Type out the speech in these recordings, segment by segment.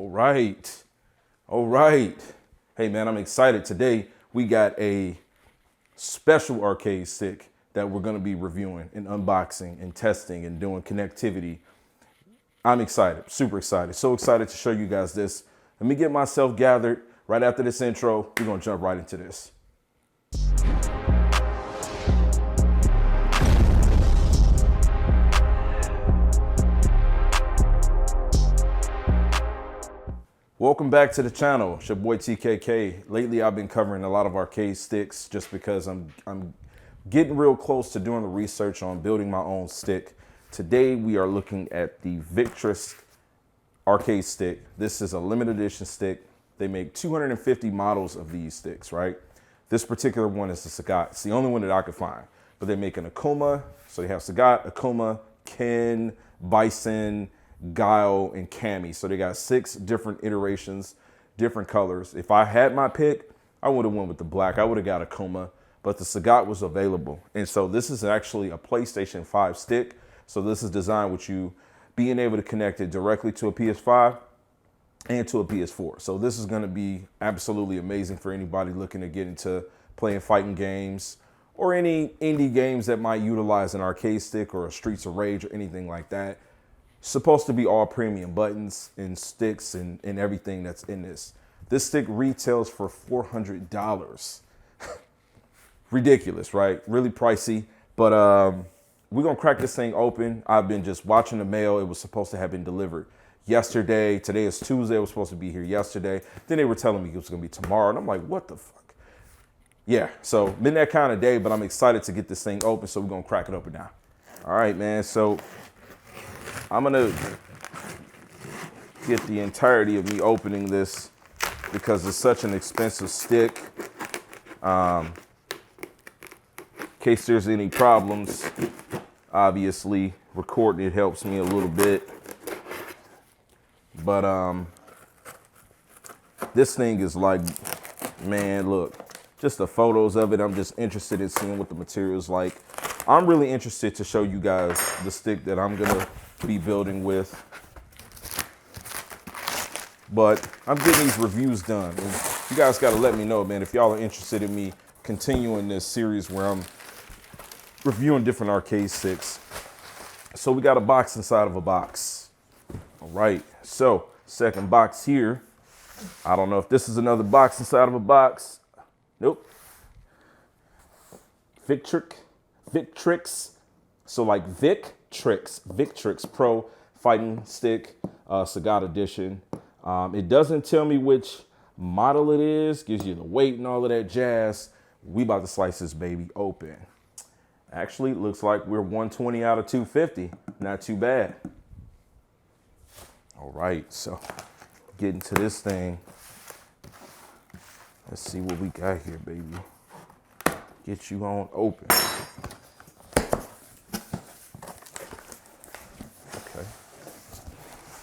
All right. All right. Hey, man, I'm excited. Today, we got a special arcade stick that we're going to be reviewing and unboxing and testing and doing connectivity. I'm excited, super excited. So excited to show you guys this. Let me get myself gathered. Right after this intro, we're going to jump right into this. Welcome back to the channel. It's your boy TKK. Lately, I've been covering a lot of arcade sticks just because I'm getting real close to doing the research on building my own stick. Today, we are looking at the Victrix arcade stick. This is a limited edition stick. They make 250 models of these sticks, right? This particular one is the Sagat. It's the only one that I could find. But they make an Akuma. So they have Sagat, Akuma, Ken, Bison, Guile, and Cami. So they got 6 different iterations, different colors. If I had my pick, I would have went with the black. I would have got Akuma, but the Sagat was available. And so this is actually a PlayStation 5 stick. So this is designed with you being able to connect it directly to a PS5 and to a PS4. So this is going to be absolutely amazing for anybody looking to get into playing fighting games or any indie games that might utilize an arcade stick or a Streets of Rage or anything like that. Supposed to be all premium buttons and sticks and everything that's in this. This stick retails for $400. Ridiculous, right? Really pricey. But we're going to crack this thing open. I've been just watching the mail. It was supposed to have been delivered yesterday. Today is Tuesday. It was supposed to be here yesterday. Then they were telling me it was going to be tomorrow. And I'm like, what the fuck? Yeah, so been that kind of day, but I'm excited to get this thing open. So we're going to crack it open now. All right, man. So I'm gonna get the entirety of me opening this because it's such an expensive stick. In case there's any problems, obviously recording it helps me a little bit. But this thing is like, man, look, just the photos of it. I'm just interested in seeing what the material's like. I'm really interested to show you guys the stick that I'm gonna be building with, but I'm getting these reviews done. And you guys got to let me know, man, if y'all are interested in me continuing this series where I'm reviewing different arcade sticks. So we got a box inside of a box. All right, so second box here. I don't know if this is another box inside of a box. Nope. Victrix. So like Victrix Pro fighting stick, Sagat edition. It doesn't tell me which model it is, gives you the weight and all of that jazz. We about to slice this baby open. Actually, it looks like we're 120 out of 250. Not too bad. All right, so getting to this thing. Let's see what we got here, baby. Get you on open.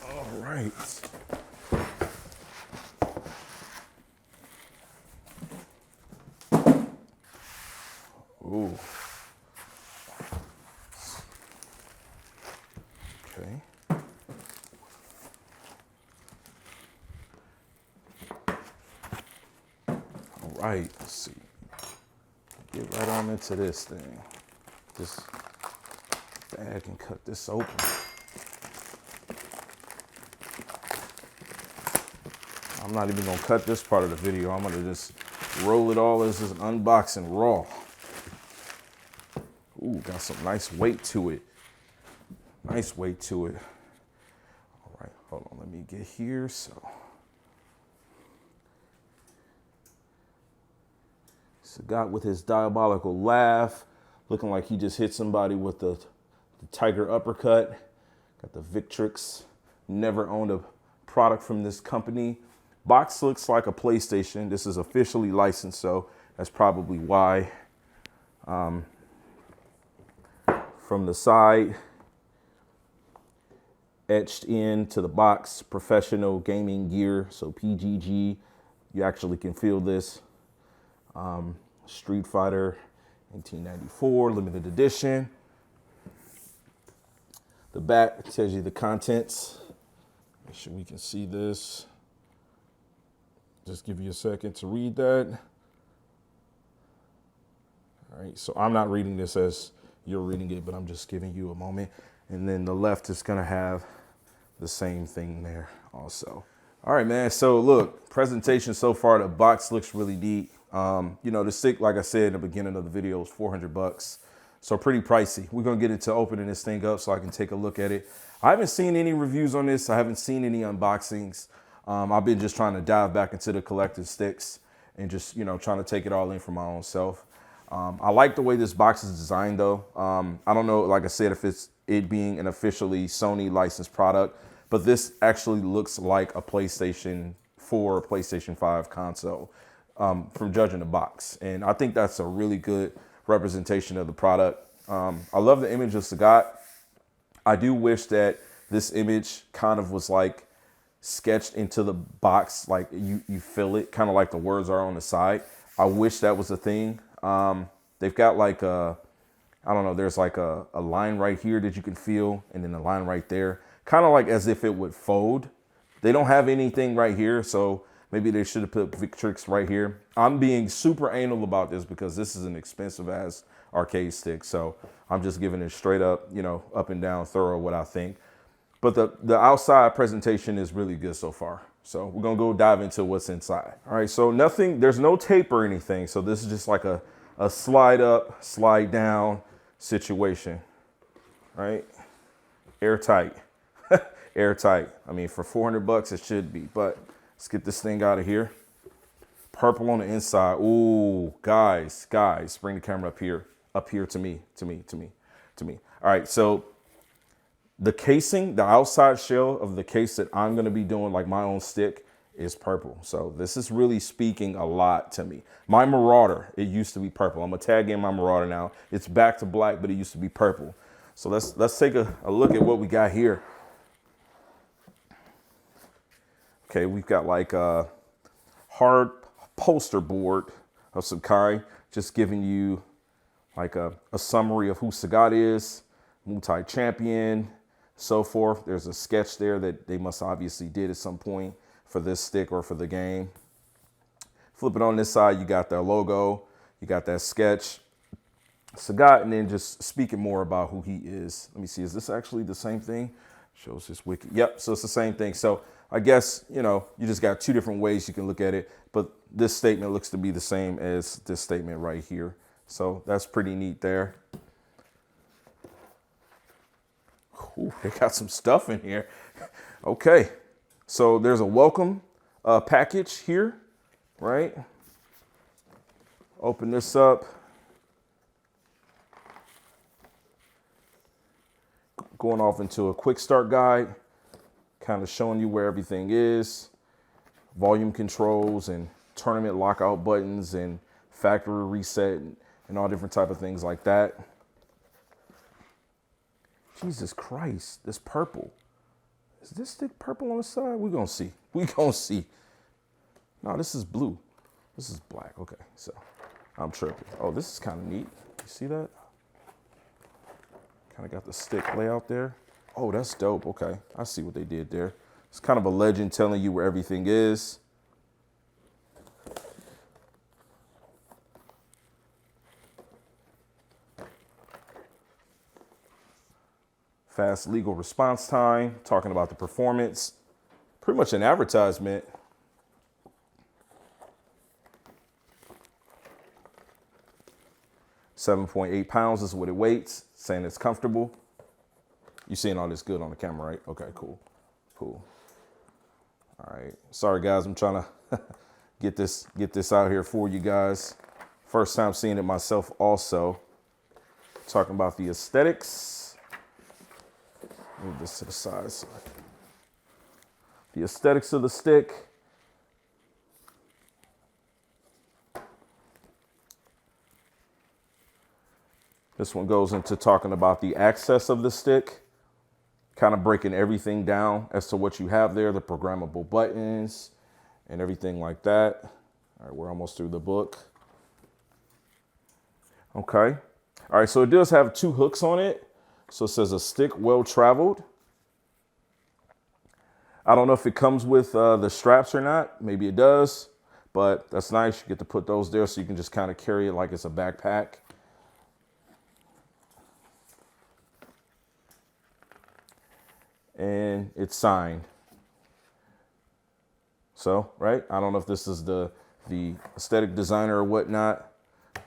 All right. Ooh. Okay. All right. Let's see. Get right on into this thing. This bag and cut this open. I'm not even gonna cut this part of the video. I'm gonna just roll it all as an unboxing raw. Ooh, got some nice weight to it. Nice weight to it. All right, hold on, let me get here. So, Sagat with his diabolical laugh, looking like he just hit somebody with the tiger uppercut. Got the Victrix. Never owned a product from this company. Box looks like a PlayStation. This is officially licensed, so that's probably why. From the side, etched into the box, professional gaming gear, so PGG. You actually can feel this. Street Fighter 1994, limited edition. The back tells you the contents. Make sure we can see this. Just give you a second to read that. All right, so I'm not reading this as you're reading it, but I'm just giving you a moment. And then the left is gonna have the same thing there also. All right, man, so look, presentation so far, the box looks really neat. You know, the stick, like I said in the beginning of the video, is 400 bucks. So pretty pricey. We're gonna get into opening this thing up so I can take a look at it. I haven't seen any reviews on this. I haven't seen any unboxings. I've been just trying to dive back into the collective sticks and just, you know, trying to take it all in for my own self. I like the way this box is designed though. I don't know, like I said, if it's it being an officially Sony licensed product, but this actually looks like a PlayStation 4 or PlayStation 5 console from judging the box. And I think that's a really good representation of the product. I love the image of Sagat. I do wish that this image kind of was like sketched into the box, like you feel it, kind of like the words are on the side. I wish that was a thing. They've got like a, I don't know, there's like a line right here that you can feel, and then a line right there, kind of like as if it would fold. They don't have anything right here, so maybe they should have put Victrix right here. I'm being super anal about this because this is an expensive ass arcade stick, so I'm just giving it straight up, you know, up and down thorough what I think. But the outside presentation is really good so far. So we're gonna go dive into what's inside. All right, so nothing, there's no tape or anything. So this is just like a slide up, slide down situation, right? Airtight, airtight. I mean, for 400 bucks, it should be, but let's get this thing out of here. Purple on the inside. Ooh, guys, bring the camera up here to me. All right, so the casing, the outside shell of the case that I'm gonna be doing like my own stick is purple. So this is really speaking a lot to me. My Marauder, it used to be purple. I'm gonna tag in my Marauder now. It's back to black, but it used to be purple. So let's take a look at what we got here. Okay, we've got like a hard poster board of some kind, just giving you like a summary of who Sagat is, multi-champion, so forth. There's a sketch there that they must obviously did at some point for this stick or for the game. Flip it on this side, you got their logo, you got that sketch, Sagat, and then just speaking more about who he is. Let me see, is this actually the same thing? Shows his wiki. Yep, so it's the same thing. So I guess, you know, you just got two different ways you can look at it, but this statement looks to be the same as this statement right here. So that's pretty neat there. Ooh, they got some stuff in here. Okay, so there's a welcome package here, right? Open this up. Going off into a quick start guide, kind of showing you where everything is, volume controls and tournament lockout buttons and factory reset and all different type of things like that. Jesus Christ, this purple. Is this stick purple on the side? We're gonna see. No, this is blue. This is black. Okay, so I'm tripping. Oh, this is kind of neat. You see that? Kind of got the stick layout there. Oh, that's dope. Okay, I see what they did there. It's kind of a legend telling you where everything is. Fast legal response time, talking about the performance. Pretty much an advertisement. £7.8 pounds is what it weighs, saying it's comfortable. You seeing all this good on the camera, right? Okay, cool. All right, sorry guys, I'm trying to get this out here for you guys. First time seeing it myself also. Talking about the aesthetics. Move this to the side. The aesthetics of the stick. This one goes into talking about the access of the stick, kind of breaking everything down as to what you have there, the programmable buttons and everything like that. All right, we're almost through the book. Okay. All right, so it does have two hooks on it. So it says a stick well traveled. I don't know if it comes with the straps or not. Maybe it does, but that's nice. You get to put those there so you can just kind of carry it like it's a backpack. And it's signed. So, right? I don't know if this is the aesthetic designer or whatnot,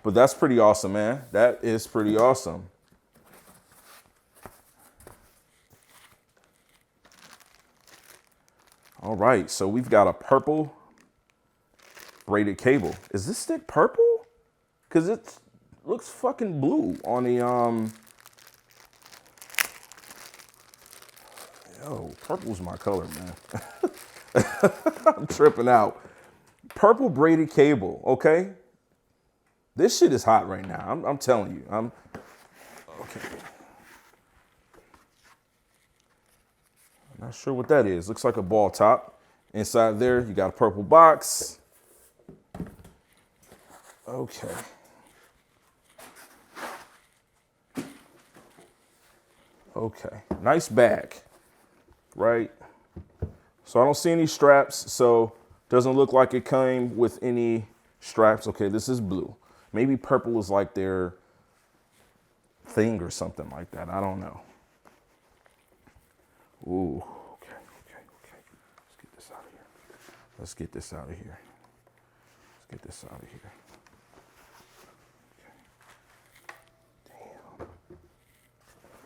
but that's pretty awesome, man. That is pretty awesome. All right, so we've got a purple braided cable. Is this stick purple? Because it looks fucking blue on the, Yo, purple's my color, man. I'm tripping out. Purple braided cable, okay? This shit is hot right now. I'm telling you. Okay. I'm not sure what that is. Looks like a ball top. Inside there, you got a purple box. Okay. Okay. Nice bag, right? So I don't see any straps, so doesn't look like it came with any straps. Okay, this is blue. Maybe purple is like their thing or something like that. I don't know. Ooh, okay. Let's get this out of here. Let's get this out of here. Okay.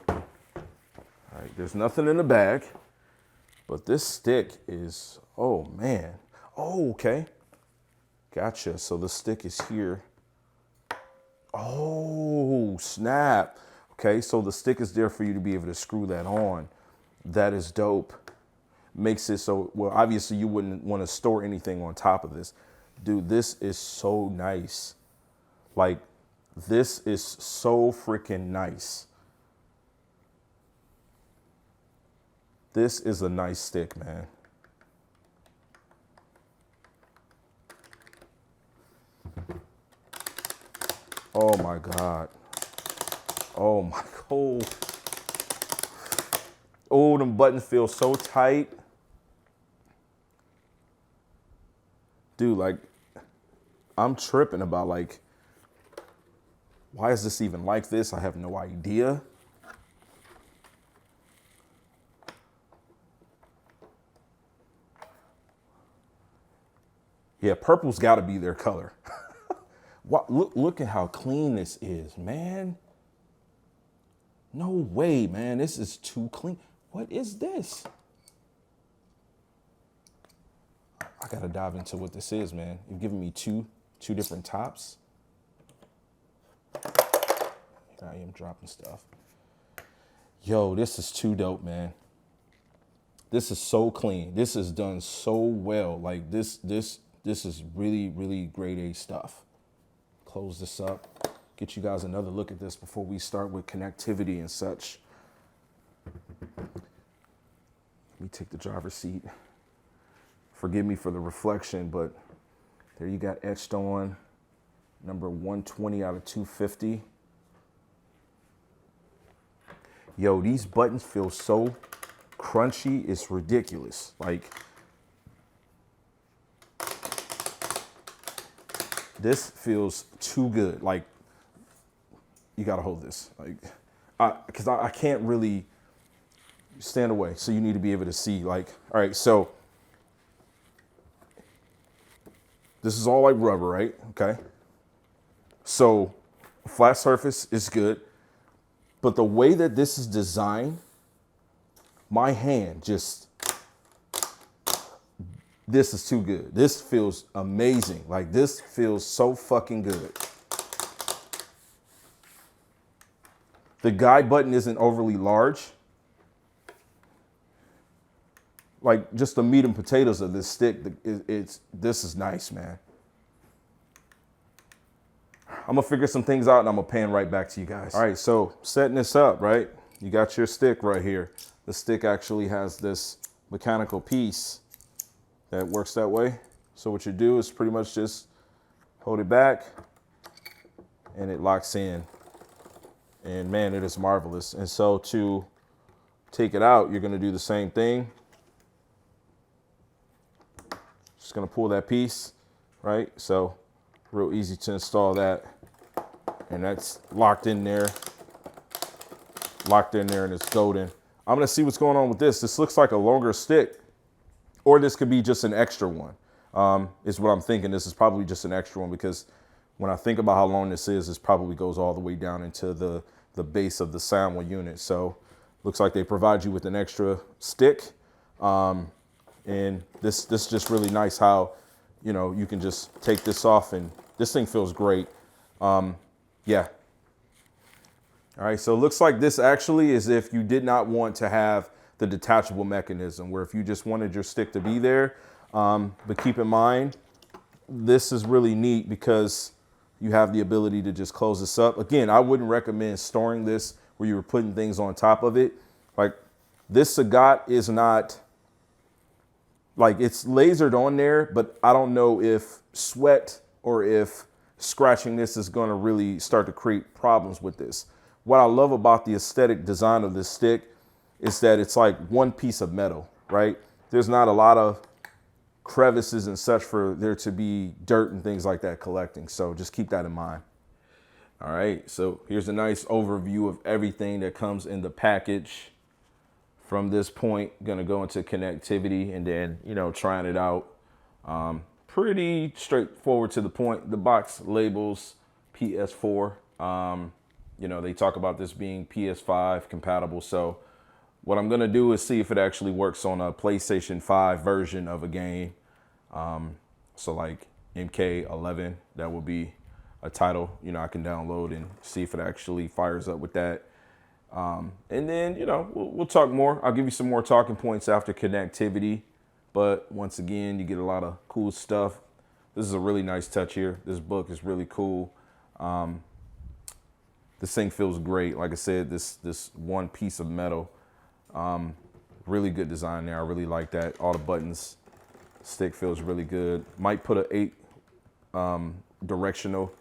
Damn. All right, there's nothing in the bag, but this stick is, oh man. Oh, okay. Gotcha. So the stick is here. Oh, snap. Okay, so the stick is there for you to be able to screw that on. That is dope. Makes it so, well, obviously you wouldn't want to store anything on top of this. Dude, this is so nice. Like, this is so freaking nice. This is a nice stick, man. Oh my God. Oh my God. Oh, them buttons feel so tight. Dude, like, I'm tripping about, like, why is this even like this? I have no idea. Yeah, purple's got to be their color. Look at how clean this is, man. No way, man. This is too clean. What is this? I gotta dive into what this is, man. You've given me two different tops. Here I am dropping stuff. Yo, this is too dope, man. This is so clean. This is done so well. Like this is really, really grade A stuff. Close this up. Get you guys another look at this before we start with connectivity and such. Let me take the driver's seat. Forgive me for the reflection, but there you got etched on number 120 out of 250. Yo, these buttons feel so crunchy, it's ridiculous. Like, this feels too good. Like, you gotta hold this. Like, because I can't really stand away. So you need to be able to see, like, all right, so this is all like rubber, right? Okay. So flat surface is good, but the way that this is designed, my hand just, this is too good. This feels amazing. Like, this feels so fucking good. The guide button isn't overly large. Like, just the meat and potatoes of this stick, this is nice, man. I'm gonna figure some things out and I'm gonna pan right back to you guys. All right, so setting this up, right? You got your stick right here. The stick actually has this mechanical piece that works that way. So what you do is pretty much just hold it back and it locks in. And man, it is marvelous. And so to take it out, you're gonna do the same thing. Just gonna pull that piece, right? So real easy to install that. And that's locked in there, and it's golden. I'm gonna see what's going on with this. This looks like a longer stick, or this could be just an extra one, is what I'm thinking. This is probably just an extra one, because when I think about how long this is, this probably goes all the way down into the base of the sound unit. So looks like they provide you with an extra stick. And this is just really nice how, you know, you can just take this off, and this thing feels great. Yeah. All right, so it looks like this actually is if you did not want to have the detachable mechanism, where if you just wanted your stick to be there. But keep in mind, this is really neat because you have the ability to just close this up. Again, I wouldn't recommend storing this where you were putting things on top of it. Like, this Sagat is not, like, it's lasered on there, but I don't know if sweat or if scratching this is going to really start to create problems with this. What I love about the aesthetic design of this stick is that it's like one piece of metal, right? There's not a lot of crevices and such for there to be dirt and things like that collecting. So just keep that in mind. All right, so here's a nice overview of everything that comes in the package. From this point, gonna go into connectivity and then, you know, trying it out. Pretty straightforward to the point. The box labels PS4. You know, they talk about this being PS5 compatible. So what I'm gonna do is see if it actually works on a PlayStation 5 version of a game. So like MK11, that would be a title, you know, I can download and see if it actually fires up with that. And then, you know, we'll talk more. I'll give you some more talking points after connectivity. But once again, you get a lot of cool stuff. This is a really nice touch here. This book is really cool. This thing feels great. Like I said, this one piece of metal, really good design there. I really like that. All the buttons, stick feels really good. Might put a 8 directional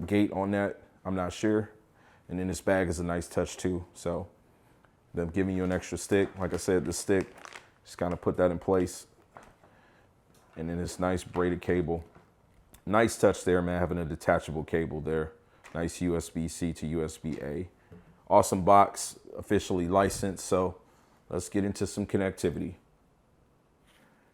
gate on that. I'm not sure. And then this bag is a nice touch too. So them giving you an extra stick. Like I said, the stick, just kind of put that in place. And then this nice braided cable. Nice touch there, man, having a detachable cable there. Nice USB-C to USB-A. Awesome box, officially licensed. So let's get into some connectivity.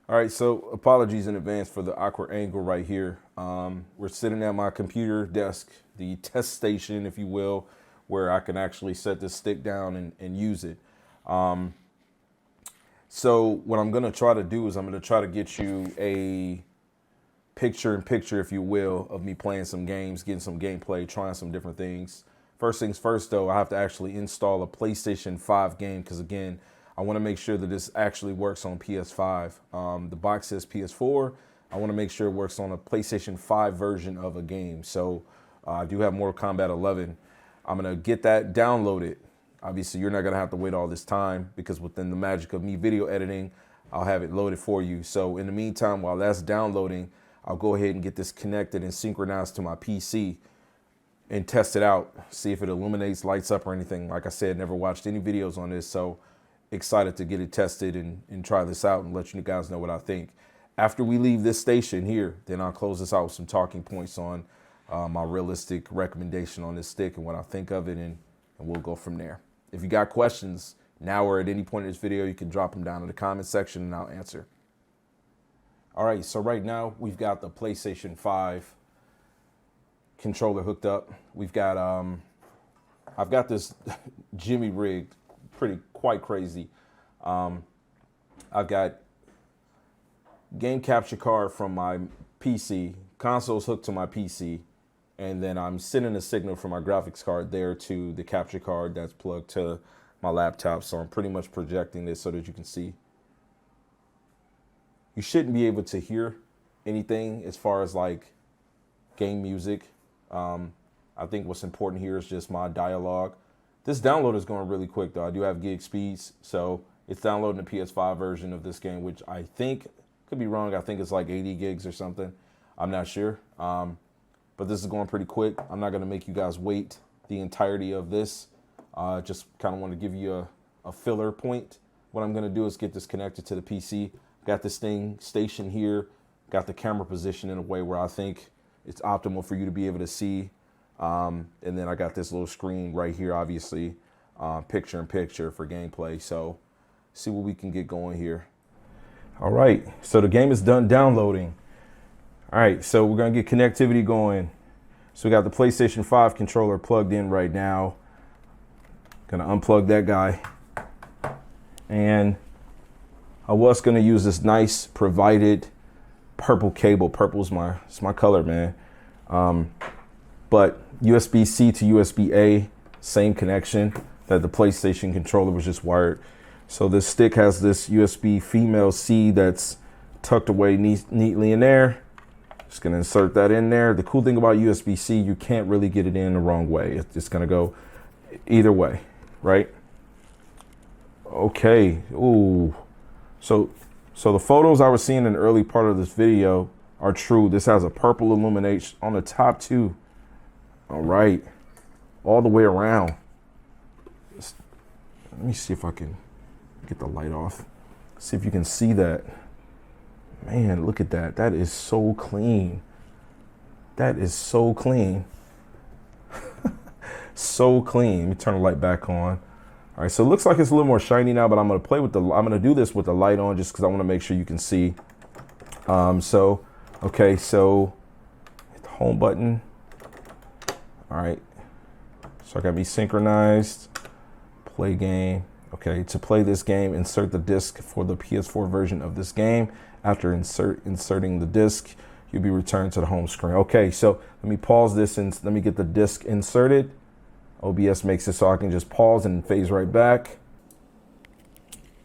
All right, so apologies in advance for the awkward angle right here. We're sitting at my computer desk, the test station, if you will, where I can actually set this stick down and use it. So what I'm gonna try to do is I'm gonna try to get you a picture-in-picture, if you will, of me playing some games, getting some gameplay, trying some different things. First things first, though, I have to actually install a PlayStation 5 game because, again, I want to make sure that this actually works on PS5. The box says PS4. I want to make sure it works on a PlayStation 5 version of a game. So I do have Mortal Kombat 11. I'm going to get that downloaded. Obviously, you're not going to have to wait all this time because within the magic of me video editing, I'll have it loaded for you. So in the meantime, while that's downloading, I'll go ahead and get this connected and synchronized to my PC and test it out. See if it illuminates, lights up or anything. Like I said, never watched any videos on this. So excited to get it tested and try this out and let you guys know what I think. After we leave this station here, then I'll close this out with some talking points on my realistic recommendation on this stick and what I think of it, and we'll go from there. If you got questions now or at any point in this video, you can drop them down in the comment section and I'll answer. All right, so right now we've got the PlayStation 5 controller hooked up. We've got, I've got this Jimmy rigged, quite crazy. I've got game capture card from my PC, console's hooked to my PC, and then I'm sending a signal from my graphics card there to the capture card that's plugged to my laptop. So I'm pretty much projecting this so that you can see. You shouldn't be able to hear anything as far as like game music. I think what's important here is just my dialogue. This download is going really quick though. I do have gig speeds, so it's downloading the PS5 version of this game, which I think, could be wrong, I think it's like 80 gigs or something. I'm not sure, but this is going pretty quick. I'm not going to make you guys wait the entirety of this. Just kind of want to give you a filler point. What I'm going to do is get this connected to the PC. Got this thing stationed here Got the camera positioned in a way where I think it's optimal for you to be able to see. And then I got this little screen right here, obviously, picture in picture for gameplay. So see what we can get going here. All right, so the game is done downloading. All right, so we're gonna get connectivity going. So we got the PlayStation 5 controller plugged in right now. Gonna unplug that guy. And I was gonna use this nice provided purple cable. Purple's it's my color, man. But USB-C to USB-A, same connection that the PlayStation controller was just wired. So this stick has this USB female C that's tucked away neatly in there. Just gonna insert that in there. The cool thing about USB-C, you can't really get it in the wrong way. It's gonna go either way, right? Okay, ooh. So the photos I was seeing in the early part of this video are true. This has a purple illumination on the top too. All right, all the way around. Let me see if I can get the light off. See if you can see that. Man, look at that. That is so clean. That is so clean. So clean. Let me turn the light back on. All right, so it looks like it's a little more shiny now, but I'm gonna do this with the light on just because I want to make sure you can see. Okay, so hit the home button. All right, so I got me synchronized. Play game. Okay, to play this game, insert the disc for the PS4 version of this game. After inserting the disc, you'll be returned to the home screen. Okay, so let me pause this and let me get the disc inserted. OBS makes it so I can just pause and phase right back.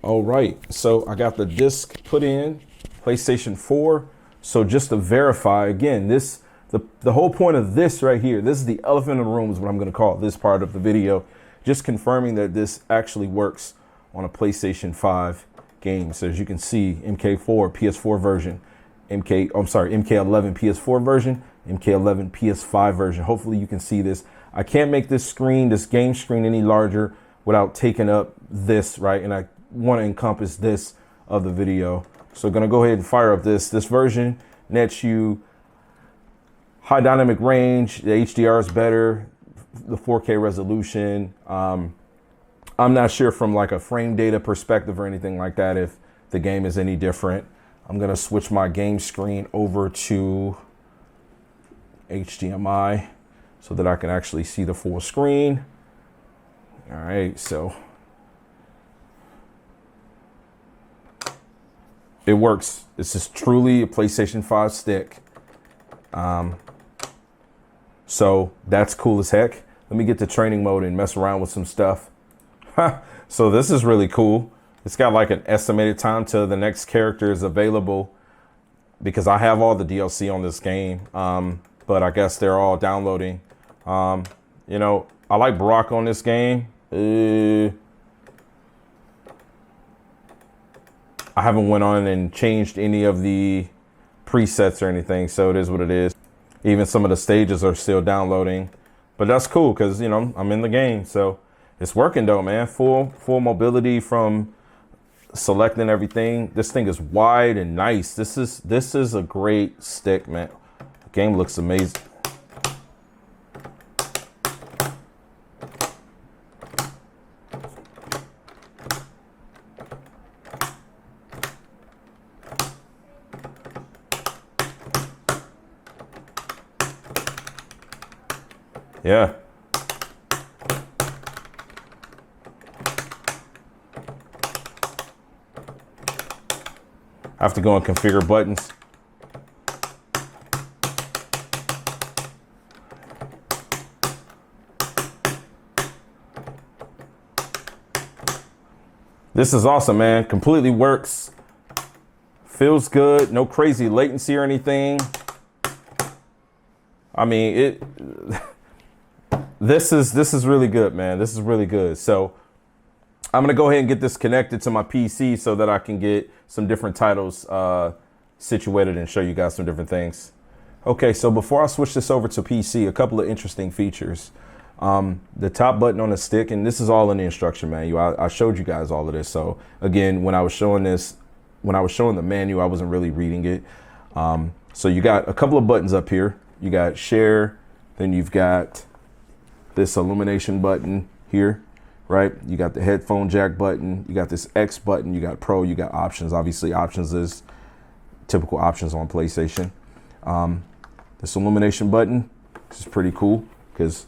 All right, so I got the disc put in, PlayStation 4. So just to verify, again, the whole point of this right here, this is the elephant in the room is what I'm gonna call this part of the video. Just confirming that this actually works on a PlayStation 5 game. So as you can see, MK4 PS4 version, MK11 PS4 version, MK11 PS5 version. Hopefully you can see this. I can't make this game screen any larger without taking up this, right? And I want to encompass this of the video. So I'm gonna go ahead and fire up this version. Nets you high dynamic range, the HDR is better, the 4K resolution. I'm not sure from like a frame data perspective or anything like that if the game is any different. I'm gonna switch my game screen over to HDMI so that I can actually see the full screen. All right, so it works. This is truly a PlayStation 5 stick. So that's cool as heck. Let me get to training mode and mess around with some stuff. So this is really cool. It's got like an estimated time till the next character is available because I have all the DLC on this game. But I guess they're all downloading. You know, I like Barack on this game. I haven't went on and changed any of the presets or anything, so it is what it is. Even some of the stages are still downloading, but that's cool because, you know, I'm in the game, so it's working though, man. Full mobility from selecting everything. This thing is wide and nice. This is a great stick, man. The game looks amazing. Yeah. I have to go and configure buttons. This is awesome, man. Completely works. Feels good. No crazy latency or anything. I mean, This is really good, man. This is really good. So I'm gonna go ahead and get this connected to my PC so that I can get some different titles situated and show you guys some different things. Okay, so before I switch this over to PC, a couple of interesting features. The top button on the stick, and this is all in the instruction manual. I showed you guys all of this. So again, when I was showing the manual, I wasn't really reading it. So you got a couple of buttons up here. You got share, then you've got this illumination button here, right? You got the headphone jack button, you got this X button, you got Pro, you got options. Obviously options is typical options on PlayStation. This illumination button, this is pretty cool because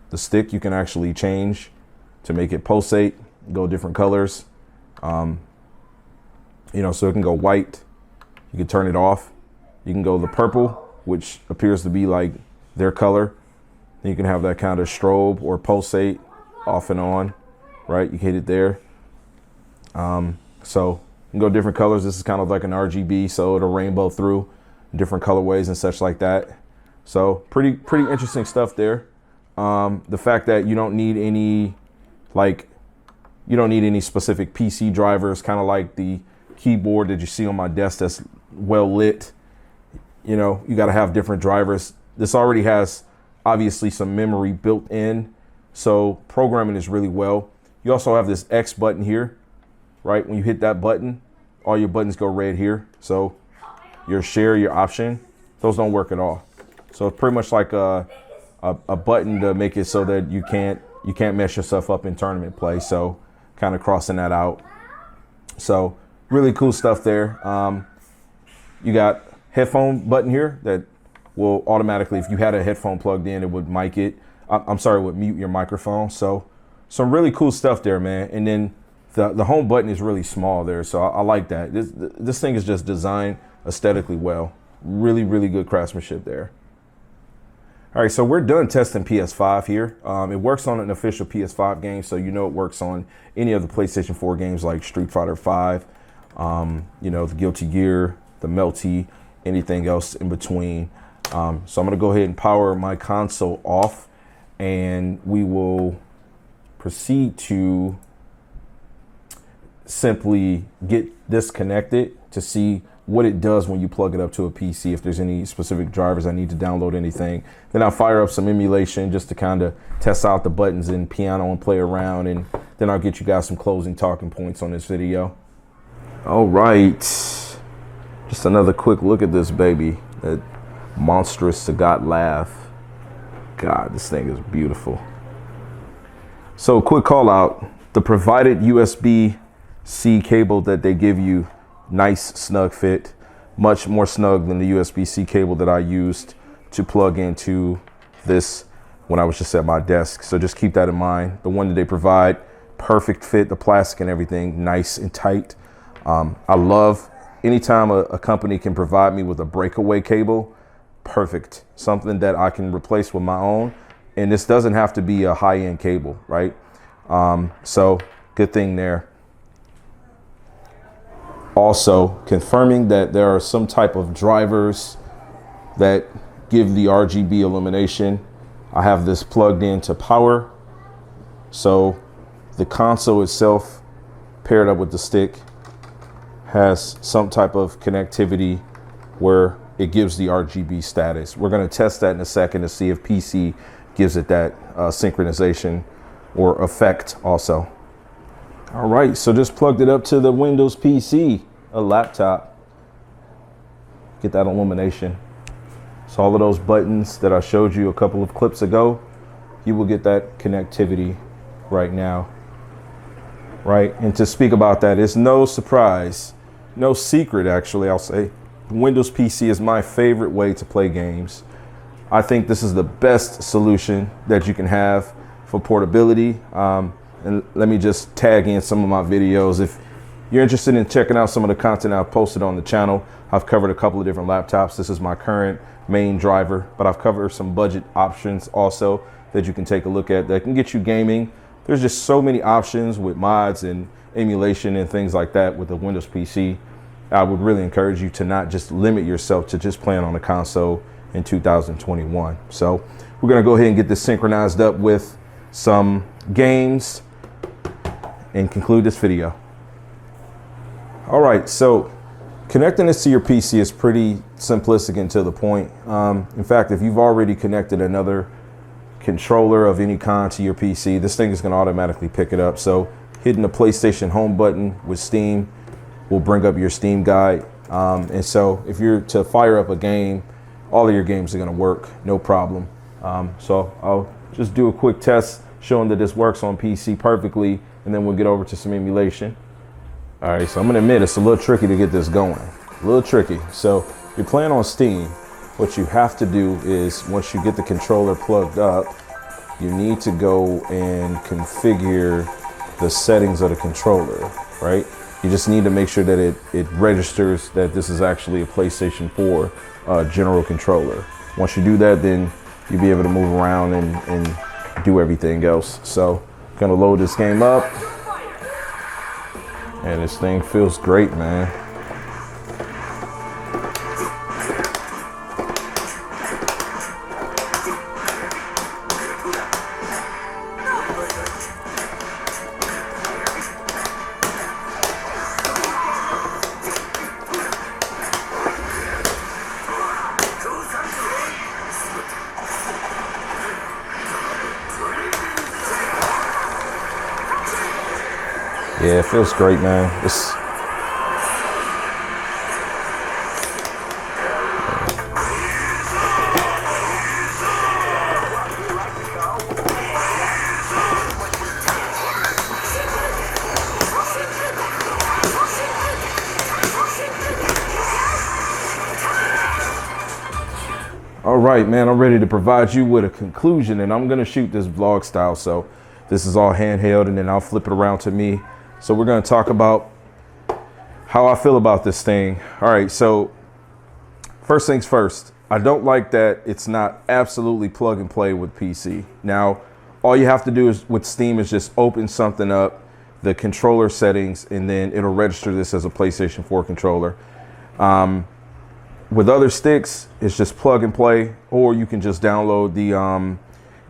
the stick you can actually change to make it pulsate, go different colors. You know, so it can go white, you can turn it off. You can go the purple, which appears to be like their color. Then you can have that kind of strobe or pulsate off and on, right? You can hit it there. So you can go different colors. This is kind of like an RGB, so it'll rainbow through different colorways and such like that. So pretty interesting stuff there. The fact that you don't need any specific PC drivers, kind of like the keyboard that you see on my desk that's well lit. You know, you got to have different drivers. This already has obviously some memory built in, so programming is really well. You also have this X button here, right? When you hit that button, all your buttons go red here. So your share, your option, those don't work at all. So it's pretty much like a button to make it so that you can't mess yourself up in tournament play. So kind of crossing that out. So really cool stuff there. You got headphone button here that will automatically, if you had a headphone plugged in, it would mic it. I'm sorry, it would mute your microphone. So some really cool stuff there, man. And then the home button is really small there. So I like that. This thing is just designed aesthetically well. Really, really good craftsmanship there. All right, so we're done testing PS5 here. It works on an official PS5 game, so you know it works on any of the PlayStation 4 games like Street Fighter 5, you know, the Guilty Gear, the Melty, anything else in between. So I'm gonna go ahead and power my console off, and we will proceed to simply get this connected to see what it does when you plug it up to a PC, if there's any specific drivers I need to download, anything. Then I'll fire up some emulation just to kind of test out the buttons in piano and play around, and then I'll get you guys some closing talking points on this video. All right, just another quick look at this baby, that monstrous Sagat laugh. God, this thing is beautiful. So quick call out, the provided USB-C cable that they give you, nice snug fit, much more snug than the USB-C cable that I used to plug into this when I was just at my desk. So just keep that in mind. The one that they provide, perfect fit, the plastic and everything, nice and tight. I love anytime a company can provide me with a breakaway cable, perfect. Something that I can replace with my own. And this doesn't have to be a high-end cable, right? So good thing there. Also confirming that there are some type of drivers that give the RGB illumination. I have this plugged into power. So the console itself paired up with the stick has some type of connectivity where it gives the RGB status. We're going to test that in a second to see if PC gives it that synchronization or effect also. All right, so just plugged it up to the Windows PC, a laptop. Get that illumination. So all of those buttons that I showed you a couple of clips ago, you will get that connectivity right now. Right, and to speak about that, it's no surprise, no secret actually, I'll say, Windows PC is my favorite way to play games. I think this is the best solution that you can have for portability. And let me just tag in some of my videos. If you're interested in checking out some of the content I've posted on the channel, I've covered a couple of different laptops. This is my current main driver, but I've covered some budget options also that you can take a look at that can get you gaming. There's just so many options with mods and emulation and things like that with the Windows PC. I would really encourage you to not just limit yourself to just playing on a console in 2021. So we're gonna go ahead and get this synchronized up with some games and conclude this video. All right, so connecting this to your PC is pretty simplistic and to the point. In fact, if you've already connected another controller of any kind to your PC, this thing is going to automatically pick it up. So hitting the PlayStation Home button with Steam will bring up your Steam guide. And so if you're to fire up a game, all of your games are going to work, no problem. So I'll just do a quick test showing that this works on PC perfectly, and then we'll get over to some emulation. All right, so I'm gonna admit it's a little tricky to get this going, a little tricky. So if you're playing on Steam, what you have to do is once you get the controller plugged up, you need to go and configure the settings of the controller, right? You just need to make sure that it registers that this is actually a PlayStation 4 general controller. Once you do that, then you'll be able to move around and do everything else. So I'm gonna load this game up, and this thing feels great, man. Yeah, it feels great, man. All right, man, I'm ready to provide you with a conclusion, and I'm gonna shoot this vlog style. So this is all handheld, and then I'll flip it around to me. So we're going to talk about how I feel about this thing. All right, so first things first, I don't like that it's not absolutely plug and play with PC. Now, all you have to do is with Steam is just open something up, the controller settings, and then it'll register this as a PlayStation 4 controller. With other sticks, it's just plug and play, or you can just download the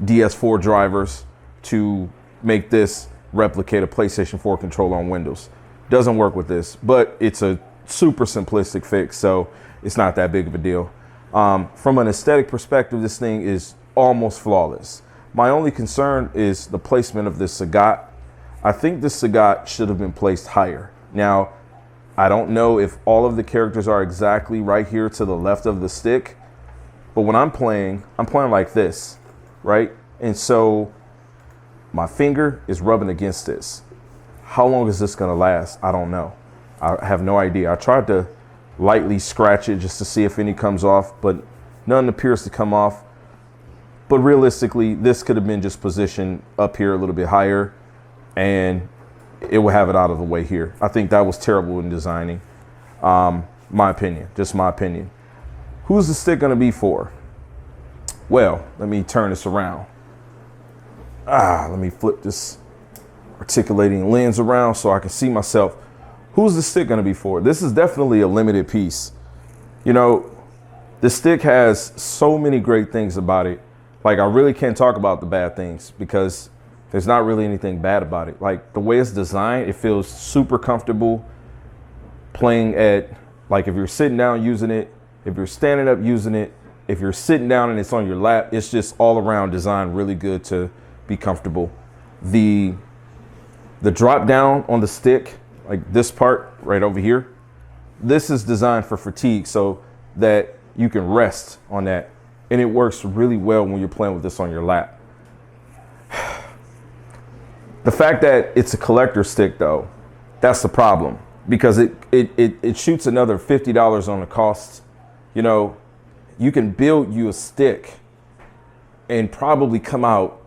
DS4 drivers to make this replicate a PlayStation 4 controller on Windows. Doesn't work with this, but it's a super simplistic fix, so it's not that big of a deal. From an aesthetic perspective, this thing is almost flawless. My only concern is the placement of this Sagat. I think this Sagat should have been placed higher. Now, I don't know if all of the characters are exactly right here to the left of the stick, but when I'm playing like this, right? And so my finger is rubbing against this. How long is this gonna last? I don't know. I have no idea. I tried to lightly scratch it just to see if any comes off, but none appears to come off. But realistically, this could have been just positioned up here a little bit higher, and it will have it out of the way here. I think that was terrible in designing. My opinion, just my opinion. Who's the stick gonna be for? Well, let me turn this around. Let me flip this articulating lens around so I can see myself. Who's the stick gonna be for? This is definitely a limited piece. You know, the stick has so many great things about it. Like, I really can't talk about the bad things because there's not really anything bad about it. Like, the way it's designed, it feels super comfortable playing at, like, if you're sitting down using it, if you're standing up using it, if you're sitting down and it's on your lap, it's just all around designed really good to be comfortable. The drop down on the stick, like this part right over here, this is designed for fatigue so that you can rest on that. And it works really well when you're playing with this on your lap. The fact that it's a collector stick though, that's the problem, because it shoots another $50 on the cost. You know, you can build you a stick and probably come out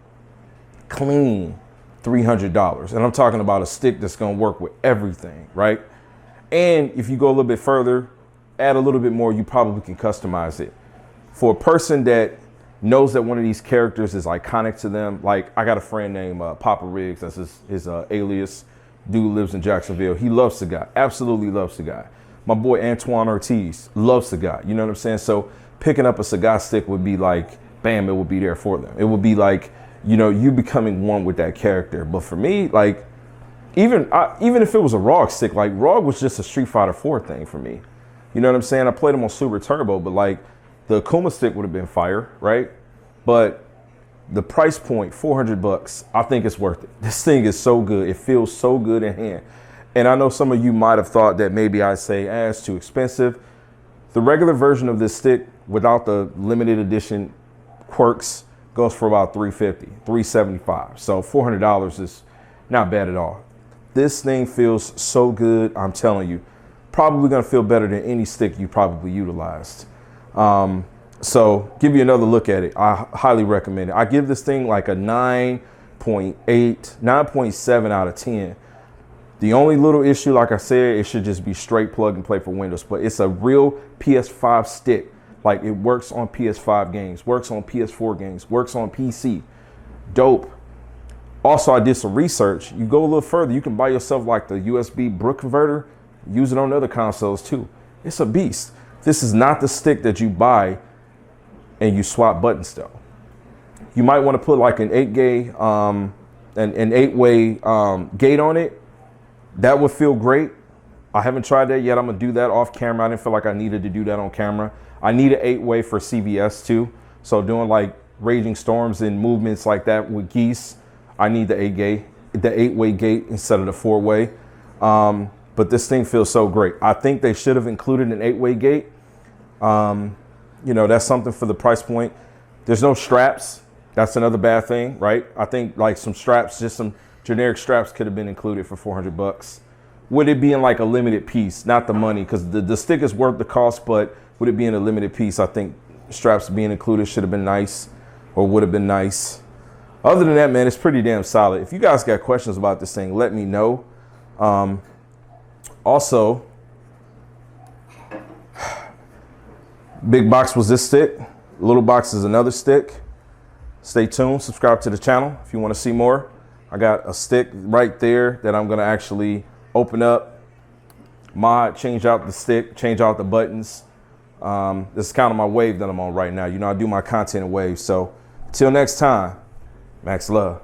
clean $300. And I'm talking about a stick that's going to work with everything, right? And if you go a little bit further, add a little bit more, you probably can customize it. For a person that knows that one of these characters is iconic to them, like I got a friend named Papa Riggs, that's his alias. Dude lives in Jacksonville. He loves Sagat, absolutely loves Sagat. My boy Antoine Ortiz loves Sagat, you know what I'm saying? So picking up a Sagat stick would be like, bam, it would be there for them. It would be like, you know, you becoming one with that character. But for me, like, even if it was a ROG stick, like ROG was just a Street Fighter 4 thing for me. You know what I'm saying? I played him on Super Turbo, but like the Akuma stick would have been fire, right? But the price point, $400, I think it's worth it. This thing is so good. It feels so good in hand. And I know some of you might have thought that maybe I say, it's too expensive. The regular version of this stick without the limited edition quirks goes for about $350, $375. So $400 is not bad at all. This thing feels so good. I'm telling you, probably gonna feel better than any stick you probably utilized. So give you another look at it. I highly recommend it. I give this thing like a 9.8, 9.7 out of 10. The only little issue, like I said, it should just be straight plug and play for Windows, but it's a real PS5 stick. Like it works on PS5 games, works on PS4 games, works on PC. Dope. Also, I did some research. You go a little further, you can buy yourself like the USB brick converter, use it on other consoles too. It's a beast. This is not the stick that you buy and you swap buttons though. You might want to put like an 8-way an 8-way gate on it. That would feel great. I haven't tried that yet. I'm gonna do that off camera. I didn't feel like I needed to do that on camera. I need an 8-way for CVS too. So doing like raging storms and movements like that with geese, I need the 8-way gate instead of the 4-way. But this thing feels so great. I think they should have included an 8-way gate. You know, that's something for the price point. There's no straps. That's another bad thing, right? I think like some straps, just some generic straps could have been included for $400. Would it be in like a limited piece? Not the money, because the stick is worth the cost, but would it be in a limited piece? I think straps being included should have been nice, or would have been nice. Other than that, man, it's pretty damn solid. If you guys got questions about this thing, let me know. Also, big box was this stick. Little box is another stick. Stay tuned. Subscribe to the channel if you want to see more. I got a stick right there that I'm going to actually open up, mod, change out the stick, change out the buttons. This is kind of my wave that I'm on right now. You know, I do my content in waves. So until next time, Max love.